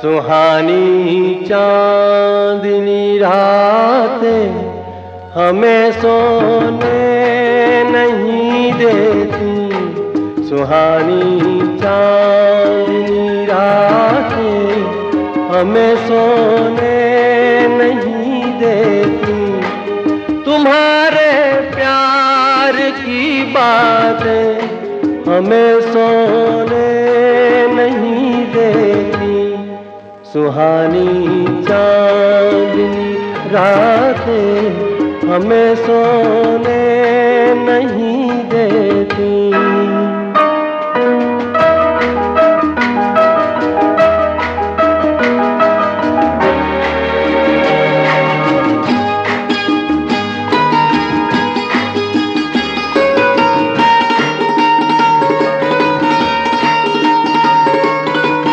सुहानी चांदनी रातें हमें सोने नहीं देती। सुहानी चांदनी रातें हमें सोने नहीं देती। तुम्हारे प्यार की बातें हमें सोने नहीं देती। सुहानी चांदनी रातें हमें सोने नहीं देती।